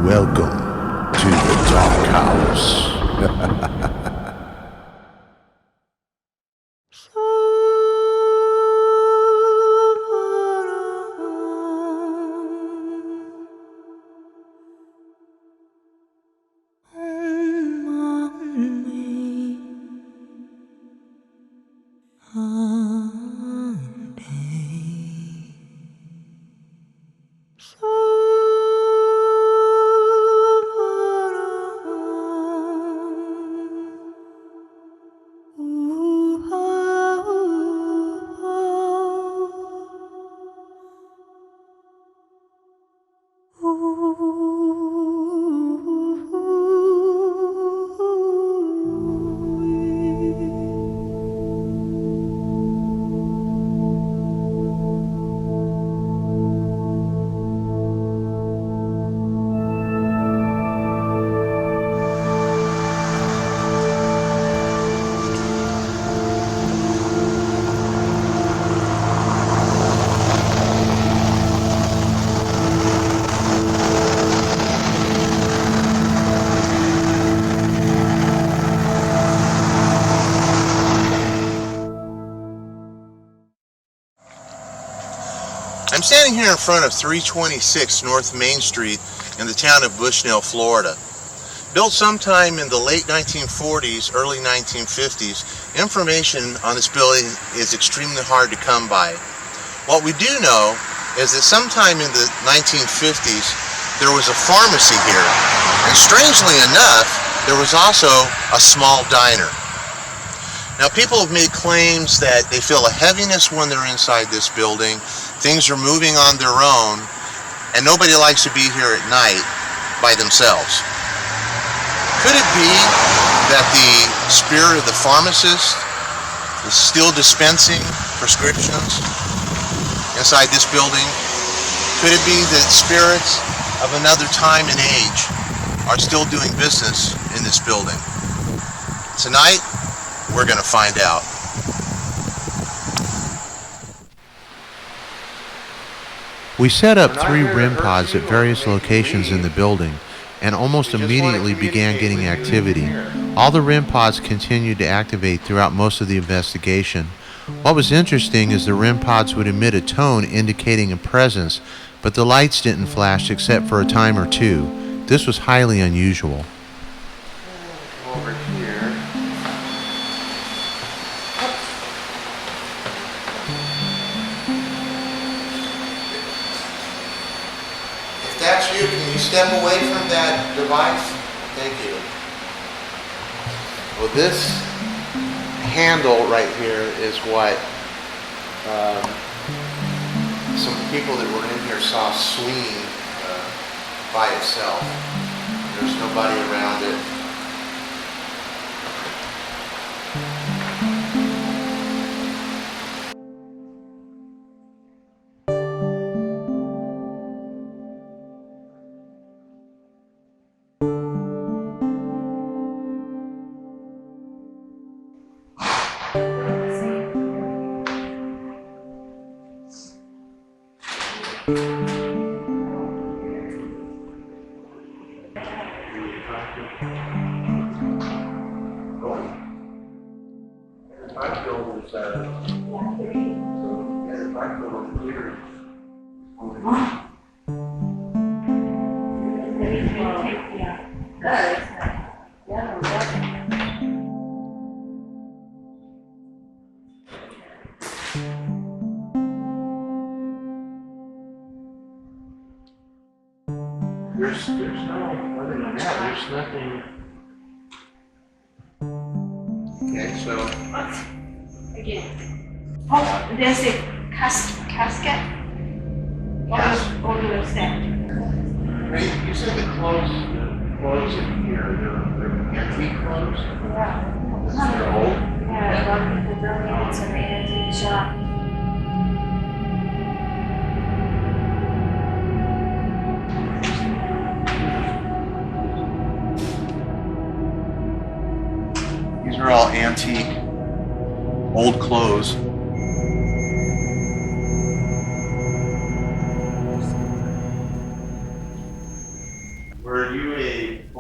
Welcome to the Darkhouse. I'm standing here in front of 326 North Main Street in the town of Bushnell, Florida. Built sometime in the late 1940s, early 1950s, information on this building is extremely hard to come by. What we do know is that sometime in the 1950s, there was a pharmacy here, and strangely enough, there was also a small diner. Now, people have made claims that they feel a heaviness when they're inside this building. Things are moving on their own, and nobody likes to be here at night by themselves. Could it be that the spirit of the pharmacist is still dispensing prescriptions inside this building? Could it be that spirits of another time and age are still doing business in this building? Tonight, we're going to find out. We set up 3 REM pods at various locations in the building and almost immediately began getting activity. All the REM pods continued to activate throughout most of the investigation. What was interesting is the REM pods would emit a tone indicating a presence, but the lights didn't flash except for a time or two. This was highly unusual. Over here. If that's you, can you step away from that device? Thank you. Well, this handle right here is what Some people that were in here saw swinging by itself. There's nobody around it. There's no, other than that, there's nothing. Okay, so Again. Oh, there's a casket. Yes. Or the step. hey, you said the clothes in here, they're antique clothes? Yeah. They're old? Yeah, a lot of people donate to the antique shop. These are all antique, old clothes. We're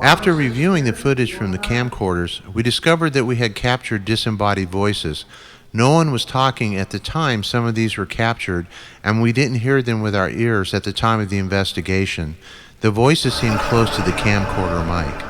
After reviewing the footage from the camcorders, we discovered that we had captured disembodied voices. No one was talking at the time some of these were captured, and we didn't hear them with our ears at the time of the investigation. The voices seemed close to the camcorder mic.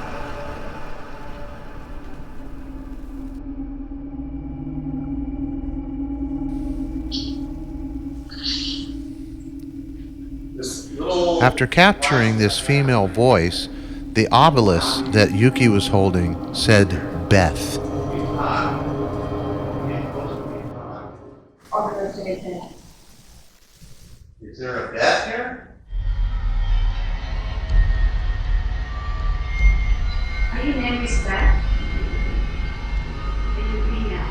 After capturing this female voice, the obelisk that Yuki was holding said Beth. Is there a Beth here? Are you named Miss Beth? Are you female?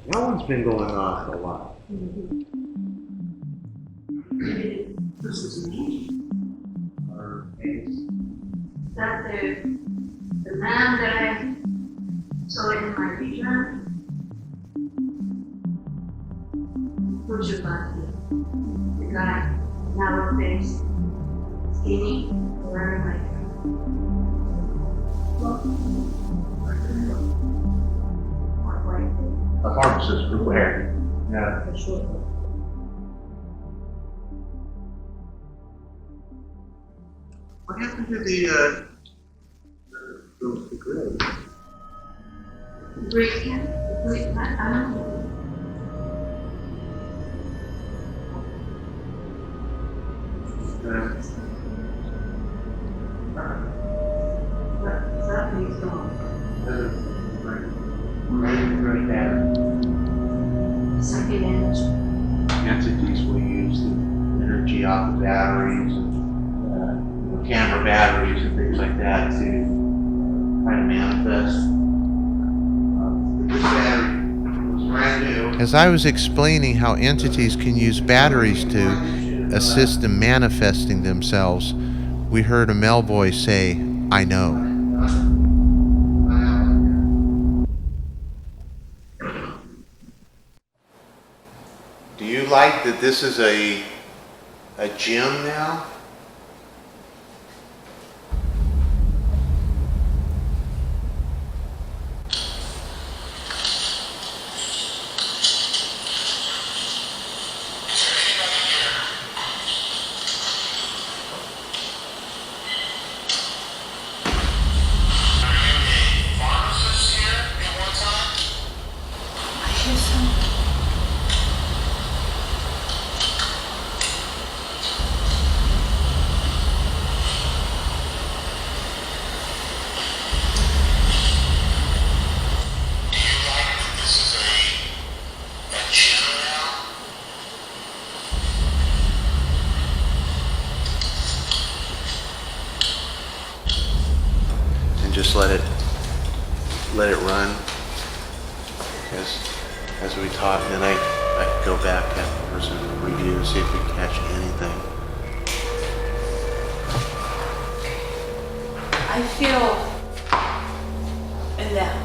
That one's been going off a lot. This is me. That the man that I saw in my vision. Who's your body? The guy, narrow face, skinny, wearing like. A pharmacist with hair. Yeah. What happened to the grill? Greek him? Greek, I don't know. That means gone. Second energy. Entities will use the energy off the batteries, and camera batteries and things like that to kind of manifest. This battery was brand new. As I was explaining how entities can use batteries to assist in manifesting themselves, we heard a male voice say, "I know." Do you like that this is a gym now? Just let it run as we talk, and then I can go back afterwards and review and see if we catch anything. I feel in that.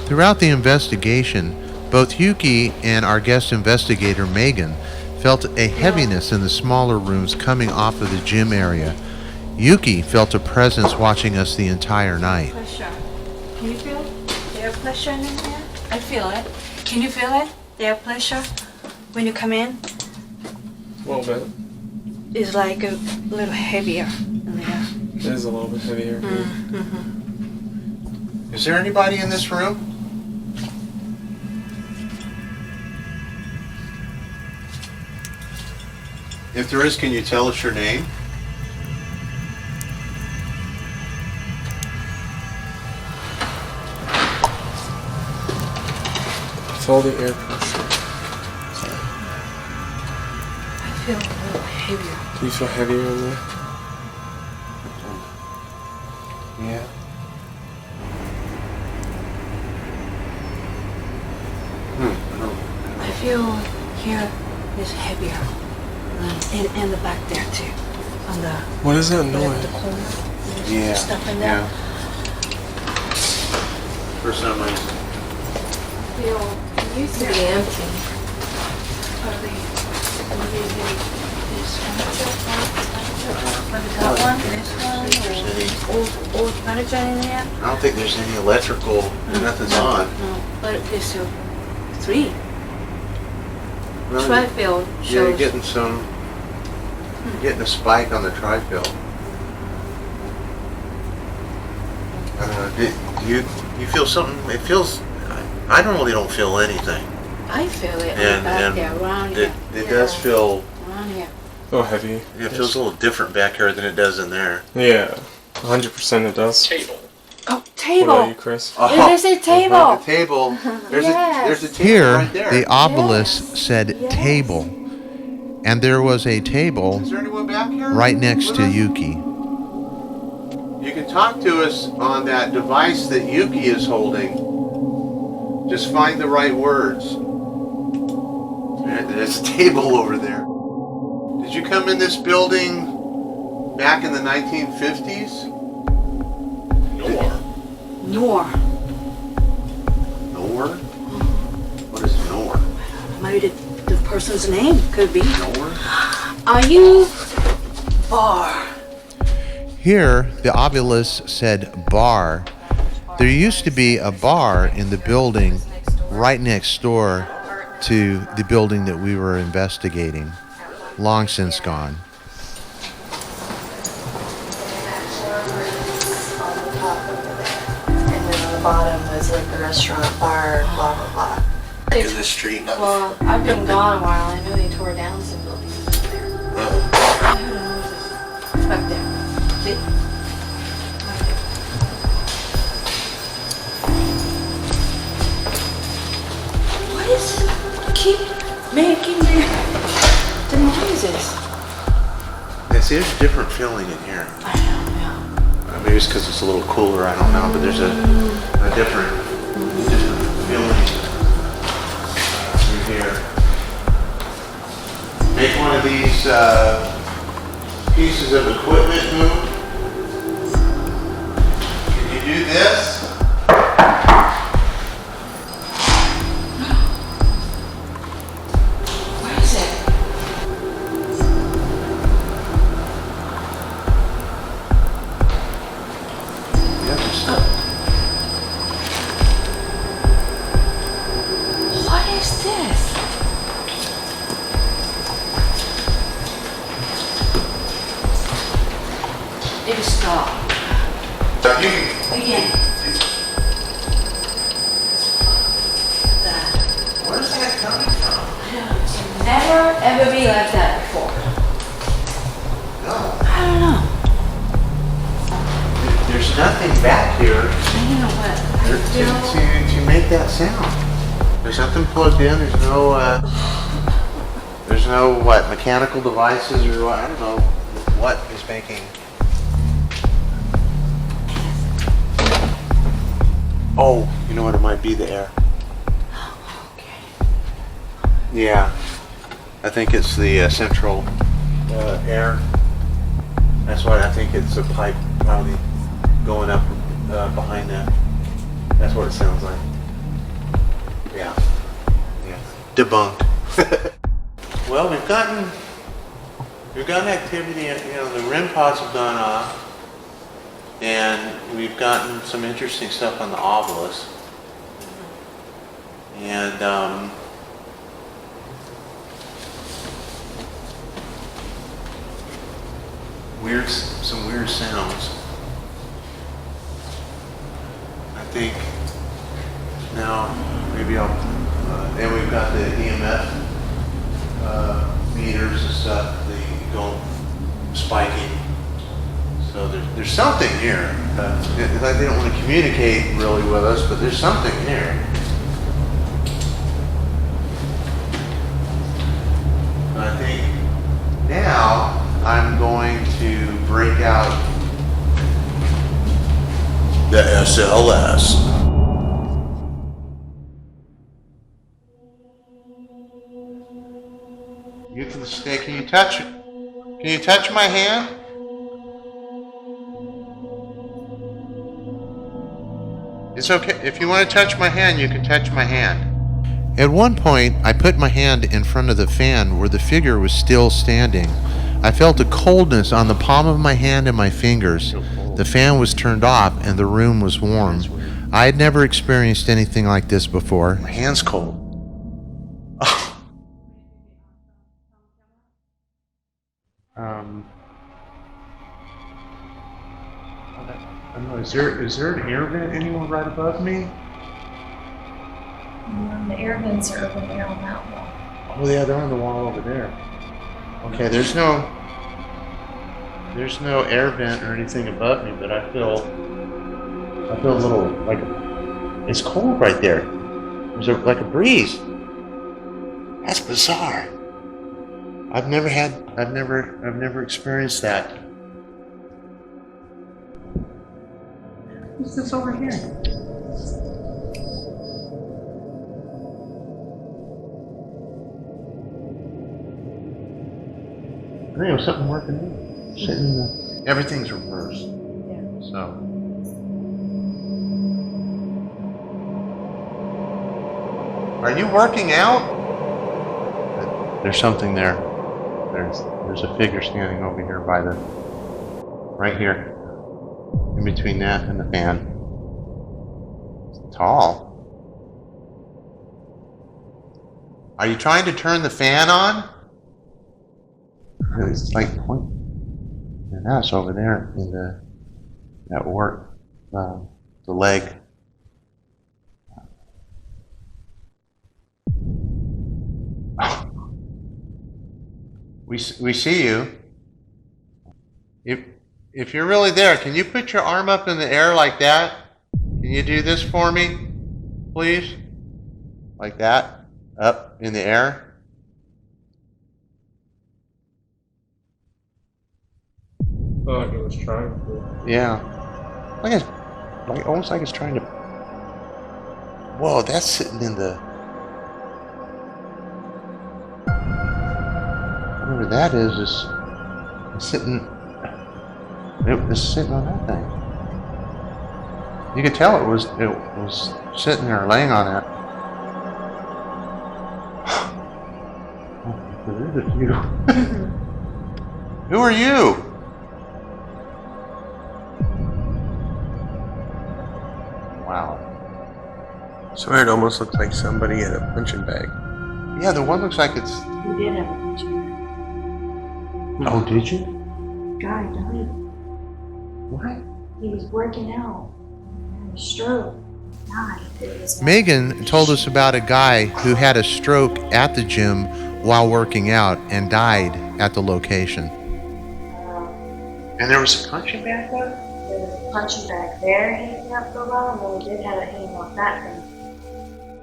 Throughout the investigation, both Yuki and our guest investigator Megan felt a heaviness in the smaller rooms coming off of the gym area. Yuki felt a presence watching us the entire night. Pressure. Can you feel their pressure in there? I feel it. Can you feel it? Their pressure when you come in? A little bit. It's like a little heavier in there. It is a little bit heavier. Mm-hmm. Is there anybody in this room? If there is, can you tell us your name? It's all the air pressure. I feel a little heavier. Do you feel heavier in there? Yeah. I feel here is heavier. And the back there too. On the What is that the noise? corner. There's Yeah. stuff in there. For some reason. It used to be empty. That one, this one, or old furniture in there? I don't think there's any electrical. Nothing's on. No, but there's three. Well, Tri-field yeah, shows. you're getting some. You're getting a spike on the tri-field. I don't know. Do you feel something? It feels. I normally don't feel anything. I feel it And- back and there, around It here. does feel. Around here. Oh, heavy. It feels a little different back here than it does in there. Yeah, 100% it does. Oh, What table! about you, Chris? It is a table! The table. There's Yes. a table Here, right there. the obelisk said Yes. table, and there was a table Is there anyone back here? right next to With us? Yuki. You can talk to us on that device that Yuki is holding. Just find the right words. There's a table over there. Did you come in this building back in the 1950s? Nor. Nor? What is Nor? Maybe the person's name could be. Nor? Are you bar? Here, the obelisk said bar. There used to be a bar in the building right next door to the building that we were investigating. Long since gone. And then on the bottom was like the restaurant, bar, blah, blah, blah. Back in the street. Well, I've been gone a while. I know they tore down some buildings up there. I heard noises back there. See? What is keep making the noises? There's a different feeling in here. I don't know. Maybe it's because it's a little cooler, I don't know, but there's a different feeling through here. Make one of these pieces of equipment move. Can you do this? Where is it? Yeah, just What is this? It is stopped. you can, Again. That. where's that coming from? It's never ever be like that before. No, I don't know. there's nothing back here You know what? to make that sound. There's nothing plugged in. There's no what mechanical devices or what, I don't know what is making. Oh, you know what? It might be the air. Okay. Yeah, I think it's the central air. That's why I think it's a pipe probably going up behind that. That's what it sounds like. Yeah. Yeah. Debunked. Well, we've gotten activity. You know, the REM pods have gone off, and we've gotten some interesting stuff on the obelisk. And some weird sounds. I think now maybe I'll. And we've got the EMF meters and stuff. They go spiking. So there's something here. It's like they don't want to communicate really with us, but there's something here. SLS. You can stay. Can you touch? Can you touch my hand? It's okay. If you want to touch my hand, you can touch my hand. At one point, I put my hand in front of the fan where the figure was still standing. I felt a coldness on the palm of my hand and my fingers. The fan was turned off and the room was warm. I had never experienced anything like this before. My hand's cold. I don't know, is there an air vent anywhere right above me? The air vents are over there on that wall. Oh yeah, they're on the wall over there. Okay, there's no air vent or anything above me, but I feel a little like it's cold right there. There's like a breeze. That's bizarre. I've never experienced that. What's this over here? I think it was something working there. Sitting in the... Everything's reversed. Yeah. So. Are you working out? There's something there. There's a figure standing over here by the... Right here. In between that and the fan. It's tall. Are you trying to turn the fan on? It's like and that's over there in that work, the leg. We see you. If you're really there, can you put your arm up in the air like that? Can you do this for me, please? Like that, up in the air. Like it was trying to. Yeah. Like almost like it's trying to. Whoa, that's sitting in the. Whatever that is sitting. It's sitting on that thing. You could tell it was sitting there laying on that. There's a few. Who are you? Wow. Swear it almost looks like somebody in a punching bag. Yeah, the one looks like it's. We did have a picture. Oh, did you? Guy died. What? He was working out. He had a stroke. Died. It was Megan told us about a guy who had a stroke at the gym while working out and died at the location. And there was a punching bag there? There was a punching bag there hanging up for a while, and then we did have it hanging off that thing.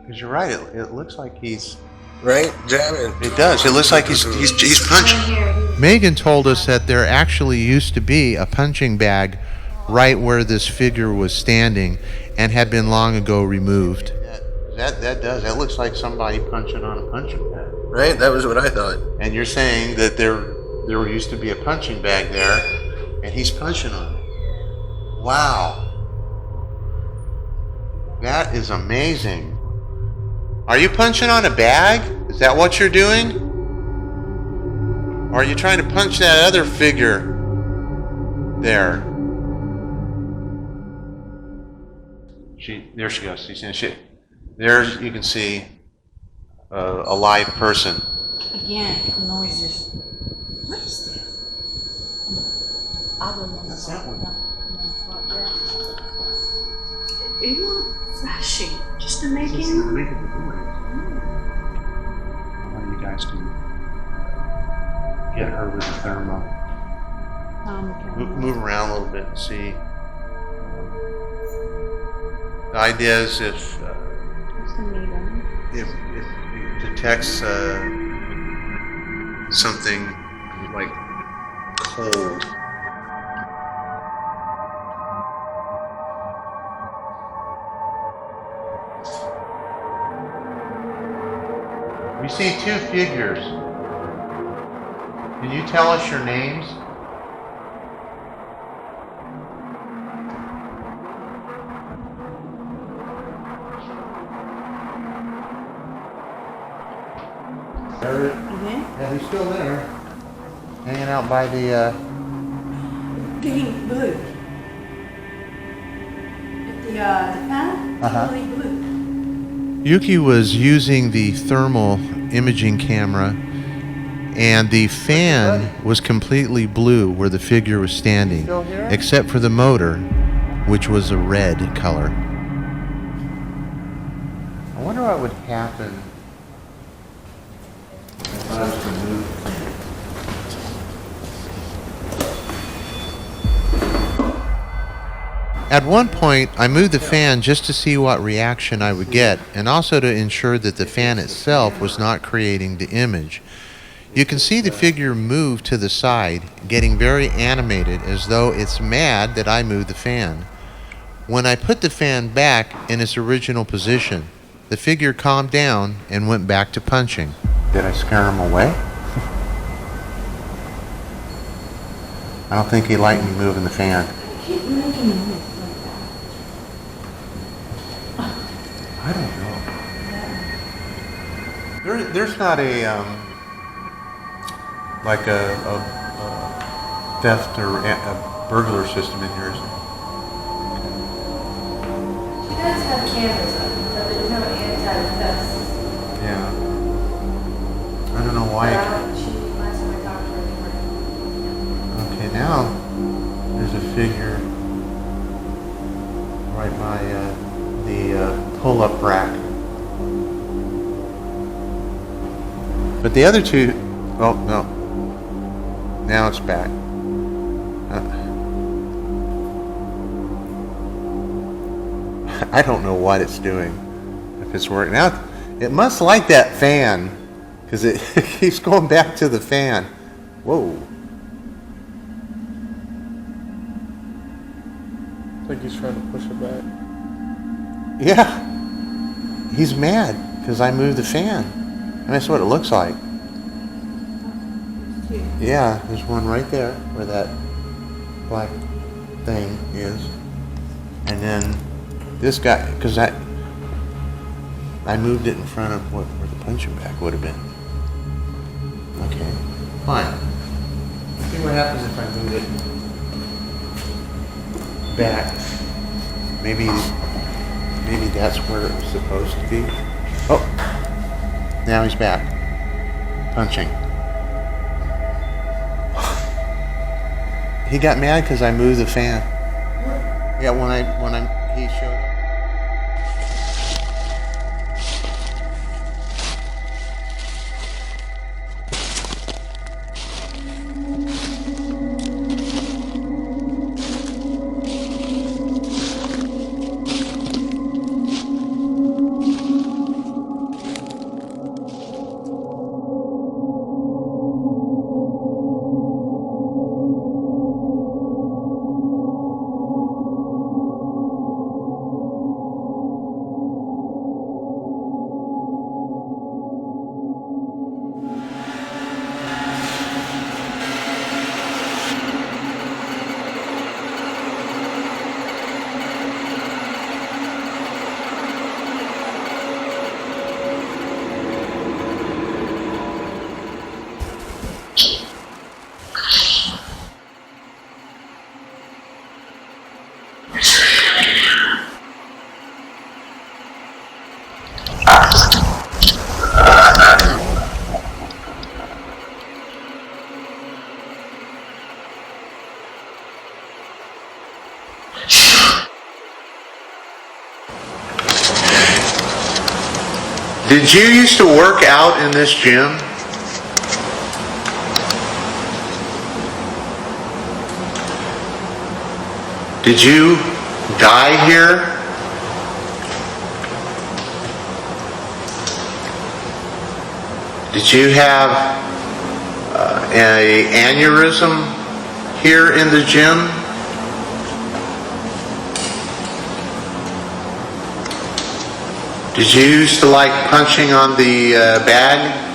Because you're right, it looks like he's... Right? Jamming. It does. It looks like he's punching. Right here, Megan told us that there actually used to be a punching bag right where this figure was standing and had been long ago removed. That does. That looks like somebody punching on a punching bag. Right? That was what I thought. And you're saying that there used to be a punching bag there and he's punching on it. Wow. That is amazing. Are you punching on a bag? Is that what you're doing? Or are you trying to punch that other figure there? There she goes. She's in shit. There's, you can see a live person. Again, noises. What is this? Other one. That's that one. It was flashing, just to make One of you guys can get her with the thermo. Move around a little bit and see. The idea is if it detects something like cold. We see two figures. Can you tell us your names? Yeah, he's still there. Hanging out by the, Getting blue. The fan? Totally blue. Yuki was using the thermal imaging camera, and the fan was completely blue where the figure was standing, except for the motor, which was a red color. I wonder what would happen if I was to move. At one point, I moved the fan just to see what reaction I would get, and also to ensure that the fan itself was not creating the image. You can see the figure move to the side, getting very animated as though it's mad that I moved the fan. When I put the fan back in its original position, the figure calmed down and went back to punching. Did I scare him away? I don't think he liked me moving the fan. Keep making noise like I don't know. There's not a like a theft or a burglar system in here, is there? She does have cameras up, but there's no anti-theft. Yeah. I don't know why. Last time I talked to her, Okay, now there's a figure right by the pull-up rack. But the other two, oh no, now it's back. I don't know what it's doing, if it's working. Now, it must like that fan, because it keeps going back to the fan. Whoa. I think he's trying to push it back. Yeah. He's mad because I moved the fan. And that's what it looks like. Yeah, there's one right there where that black thing is. And then this guy, because I moved it in front of where the punching bag would have been. Okay, fine. Let's see what happens if I move it back. Maybe that's where it was supposed to be. Oh, now he's back. Punching. He got mad because I moved the fan. Yeah, he showed up. Did you used to work out in this gym? Did you die here? Did you have an aneurysm here in the gym? Did you used to like punching on the bag?